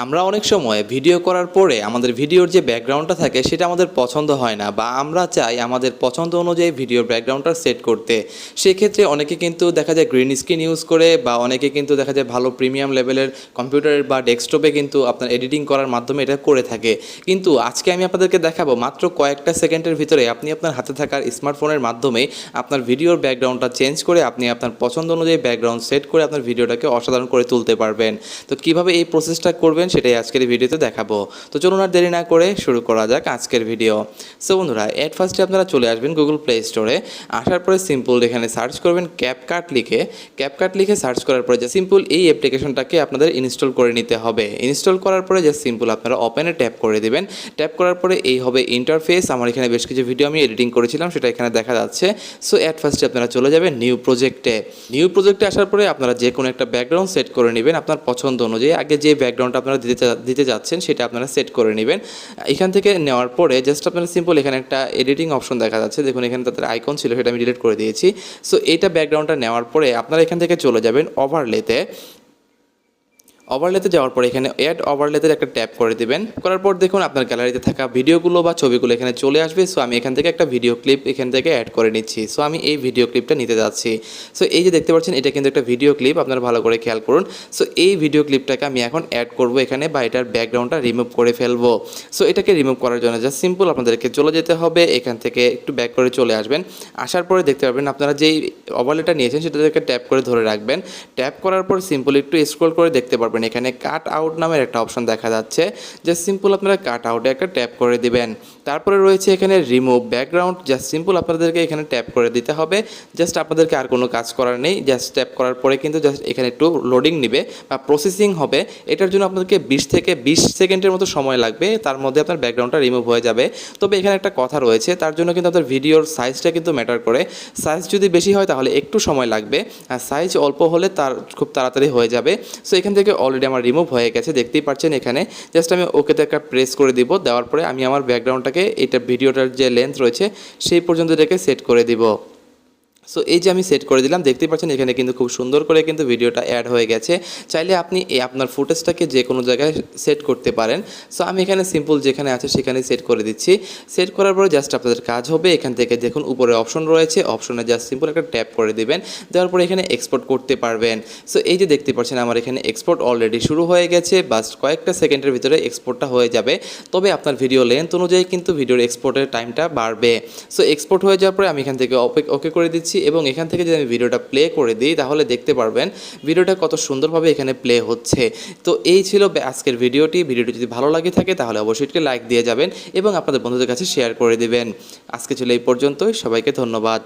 আমরা অনেক সময় ভিডিও করার পরে আমাদের ভিডিওর যে ব্যাকগ্রাউন্ডটা থাকে সেটা আমাদের পছন্দ হয় না, বা আমরা চাই আমাদের পছন্দ অনুযায়ী ভিডিওর ব্যাকগ্রাউন্ডটা সেট করতে। সেক্ষেত্রে অনেকে কিন্তু দেখা যায় গ্রিন স্ক্রিন ইউজ করে, বা অনেকে কিন্তু দেখা যায় ভালো প্রিমিয়াম লেভেলের কম্পিউটারের বা ডেস্কটপে কিন্তু আপনার এডিটিং করার মাধ্যমে এটা করে থাকে। কিন্তু আজকে আমি আপনাদেরকে দেখাবো মাত্র কয়েকটা সেকেন্ডের ভিতরে আপনি আপনার হাতে থাকার স্মার্টফোনের মাধ্যমে আপনার ভিডিওর ব্যাকগ্রাউন্ডটা চেঞ্জ করে আপনি আপনার পছন্দ অনুযায়ী ব্যাকগ্রাউন্ড সেট করে আপনার ভিডিওটাকে অসাধারণ করে তুলতে পারবেন। তো কীভাবে এই প্রসেসটা করবেন সেটাই আজকের এই ভিডিওতে দেখাবো। তো চলুন আর দেরি না করে শুরু করা যাক আজকের ভিডিও। সো বন্ধুরা, এট ফার্স্টে আপনারা চলে আসবেন গুগল প্লে স্টোরে। আসার পরে সিম্পল এখানে সার্চ করবেন ক্যাপকাট লিখে সার্চ করার পরে যে সিম্পল এই অ্যাপ্লিকেশনটাকে আপনাদের ইনস্টল করে নিতে হবে। ইনস্টল করার পরে যে সিম্পল আপনারা ওপেনে ট্যাপ করে দিবেন। ট্যাপ করার পরে এই হবে ইন্টারফেস। আমার এখানে বেশ কিছু ভিডিও আমি এডিটিং করেছিলাম, সেটা এখানে দেখা যাচ্ছে। সো এট ফার্স্টে আপনারা চলে যাবেন নিউ প্রজেক্টে আসার পরে আপনারা যে কোনো একটা ব্যাকগ্রাউন্ড সেট করে নেবেন আপনার পছন্দ অনুযায়ী। আগে যে ব্যাকগ্রাউন্ডটা আপনারা দিতে যাচ্ছেন সেটা আপনারা সেট করে নেবেন। এখান থেকে নেওয়ার পরে জাস্ট আপনারা সিম্পল এখানে একটা এডিটিং অপশন দেখা যাচ্ছে, দেখুন এখানে তাদের আইকন ছিল, সেটা আমি ডিলিট করে দিয়েছি। সো এইটা ব্যাকগ্রাউন্ডটা নেওয়ার পরে আপনারা এখান থেকে চলে যাবেন ওভারলেতে যাওয়ার পর এখানে অ্যাড ওভারলেতে একটা ট্যাপ করে দিবেন। করার পর দেখুন আপনার গ্যালারিতে থাকা ভিডিওগুলো বা ছবিগুলো এখানে চলে আসবে। সো আমি এখান থেকে একটা ভিডিও ক্লিপ এখান থেকে অ্যাড করে নিচ্ছি। সো আমি এই ভিডিও ক্লিপটা নিতে যাচ্ছি। সো এই যে দেখতে পাচ্ছেন, এটা কিন্তু একটা ভিডিও ক্লিপ, আপনারা ভালো করে খেয়াল করুন। সো এই ভিডিও ক্লিপটাকে আমি এখন অ্যাড করব এখানে, বা এটার ব্যাকগ্রাউন্ডটা রিমুভ করে ফেলবো। সো এটাকে রিমুভ করার জন্য জাস্ট সিম্পল আপনাদেরকে চলে যেতে হবে, এখান থেকে একটু ব্যাক করে চলে আসবেন। আসার পরে দেখতে পাবেন আপনারা যেই ওভারলেটা নিয়েছেন সেটাকে ট্যাপ করে ধরে রাখবেন। ট্যাপ করার পর সিম্পল একটু স্ক্রল করে দেখতে পারবেন এখানে কাট আউট নামের একটা অপশন দেখা যাচ্ছে। জাস্ট সিম্পল আপনারা কাট আউটে একটা ট্যাপ করে দিবেন। তারপরে রয়েছে এখানে রিমুভ ব্যাকগ্রাউন্ড, জাস্ট সিম্পল আপনাদেরকে এখানে ট্যাপ করে দিতে হবে। জাস্ট আপনাদেরকে আর কোনো কাজ করার নেই। জাস্ট ট্যাপ করার পরে কিন্তু জাস্ট এখানে একটু লোডিং নেবে বা প্রসেসিং হবে। এটার জন্য আপনাদেরকে 20 থেকে 20 সেকেন্ডের মতো সময় লাগবে, তার মধ্যে আপনার ব্যাকগ্রাউন্ডটা রিমুভ হয়ে যাবে। তবে এখানে একটা কথা রয়েছে, তার জন্য কিন্তু আপনার ভিডিওর সাইজটা কিন্তু ম্যাটার করে। সাইজ যদি বেশি হয় তাহলে একটু সময় লাগবে, আর সাইজ অল্প হলে তার খুব তাড়াতাড়ি হয়ে যাবে। সো এখান থেকে অলরেডি আমার রিমুভ হয়ে গেছে, দেখতেই পাচ্ছেন এখানে। জাস্ট আমি ওকেতে একটা প্রেস করে দিব। দেওয়ার পরে আমি আমার ব্যাকগ্রাউন্ডটাকে এটা ভিডিওটার যে লেন্থ রয়েছে সেই পর্যন্ত রেখে সেট করে দিব। সো এই যে আমি সেট করে দিলাম, দেখতেই পাচ্ছেন এখানে কিন্তু খুব সুন্দর করে কিন্তু ভিডিওটা অ্যাড হয়ে গেছে। চাইলে আপনি আপনার ফুটেজটাকে যে কোনো জায়গায় সেট করতে পারেন। সো আমি এখানে সিম্পল যেখানে আছে সেখানে সেট করে দিচ্ছি। সেট করার পরে জাস্ট আপনাদের কাজ হবে এখান থেকে দেখুন উপরে অপশন রয়েছে, অপশনে জাস্ট সিম্পল একটা ট্যাপ করে দিবেন। দেওয়ার পরে এখানে এক্সপোর্ট করতে পারবেন। সো এই যে দেখতে পাচ্ছেন আমার এখানে এক্সপোর্ট অলরেডি শুরু হয়ে গেছে, বাস কয়েকটা সেকেন্ডের ভিতরে এক্সপোর্টটা হয়ে যাবে। তবে আপনার ভিডিও লেন্থ অনুযায়ী কিন্তু ভিডিওর এক্সপোর্টের টাইমটা বাড়বে। সো এক্সপোর্ট হয়ে যাওয়ার পরে আমি এখান থেকে ওকে করে দিচ্ছি, এবং এখান থেকে যদি আমি ভিডিওটা প্লে করে দিই তাহলে দেখতে পারবেন ভিডিওটা কত সুন্দরভাবে এখানে প্লে হচ্ছে। তো এই ছিল আজকের ভিডিওটি যদি ভালো লাগে থাকে তাহলে অবশ্যই লাইক দিয়ে যাবেন এবং আপনাদের বন্ধুদের কাছে শেয়ার করে দিবেন। আজকে ছিল এই পর্যন্তই, সবাইকে ধন্যবাদ।